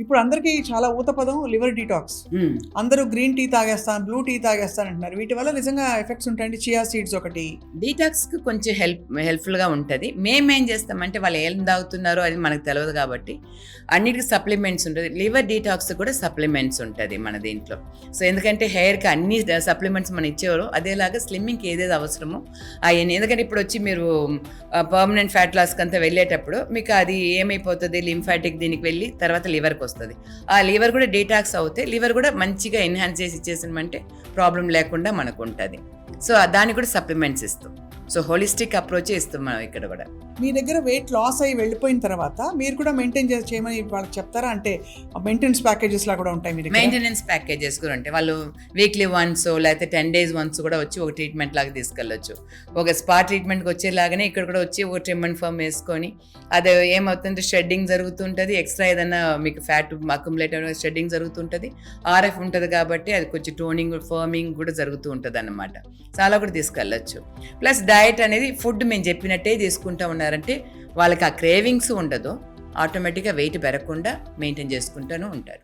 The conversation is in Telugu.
ఇప్పుడు అందరికీ చాలా ఊత పదం లివర్ డీటాక్స్. అందరూ గ్రీన్ టీ తాగేస్తాను, బ్లూ టీ తాగేస్తాను అంటున్నారు. వీటి వల్ల నిజంగా ఎఫెక్ట్స్ ఉంటాయండి? చియా సీడ్స్ ఒకటి. డీటాక్స్కి కొంచెం హెల్ప్ఫుల్గా ఉంటుంది. మేమేం చేస్తామంటే వాళ్ళు ఏం తాగుతున్నారో అది మనకు తెలియదు కాబట్టి అన్నిటికీ సప్లిమెంట్స్ ఉంటుంది. లివర్ డీటాక్స్ కూడా సప్లిమెంట్స్ ఉంటుంది మన దీంట్లో. సో ఎందుకంటే హెయిర్కి అన్ని సప్లిమెంట్స్ మనం ఇచ్చేవారు, అదేలాగా స్లిమ్మింగ్కి ఏదేది అవసరమో అవన్నీ. ఎందుకంటే ఇప్పుడు వచ్చి మీరు పర్మనెంట్ ఫ్యాట్ లాస్కి అంతా వెళ్ళేటప్పుడు మీకు అది ఏమైపోతుంది, లింఫాటిక్ దీనికి వెళ్ళి తర్వాత లివర్కి వస్తుంది. ఆ లివర్ కూడా డీటాక్స్ అవుతే లివర్ కూడా మంచిగా ఎన్హాన్స్ చేసి ఇచ్చేసామంటే ప్రాబ్లం లేకుండా మనకు ఉంటుంది. సో దానికి కూడా సప్లిమెంట్స్ ఇస్తాం. సో హోలిస్టిక్ అప్రోచ్ ఇస్తాం మనం ఇక్కడ కూడా. మీ దగ్గర వెయిట్ లాస్ అయ్యి వెళ్ళిపోయిన తర్వాత మీరు కూడా మెయింటైన్ చేయమని వాళ్ళకి చెప్తారా? అంటే మెయింటెనెన్స్ ప్యాకేజెస్ లా కూడా ఉంటాయి మీ దగ్గర? మెయింటెనెన్స్ ప్యాకేజెస్ కూడా ఉంటాయి. వాళ్ళు వీక్లీ వన్స్ లేకపోతే 10 days వన్స్ కూడా వచ్చి ఒక ట్రీట్మెంట్ లాగా తీసుకెళ్ళొచ్చు. ఒక స్పా ట్రీట్మెంట్కి వచ్చేలాగానే ఇక్కడ కూడా వచ్చి ఒక ట్రిమ్ అండ్ ఫర్మ్ వేసుకొని అది ఏమవుతుందంటే షెడ్డింగ్ జరుగుతుంటుంది. ఎక్స్ట్రా ఏదైనా మీకు ఫ్యాట్ అక్యుములేట్ అయిన షెడ్డింగ్ జరుగుతుంటుంది. ఆర్ఎఫ్ ఉంటుంది కాబట్టి అది కొంచెం టోనింగ్ ఫర్మింగ్ కూడా జరుగుతూ ఉంటుంది అన్నమాట. చాలా కూడా తీసుకెళ్ళచ్చు. ప్లస్ డయట్ అనేది ఫుడ్ మేము చెప్పినట్టే తీసుకుంటూ ఉన్నారంటే వాళ్ళకి ఆ క్రేవింగ్స్ ఉండదు, ఆటోమేటిక్గా వెయిట్ పెరగకుండా మెయింటైన్ చేసుకుంటూనే ఉంటారు.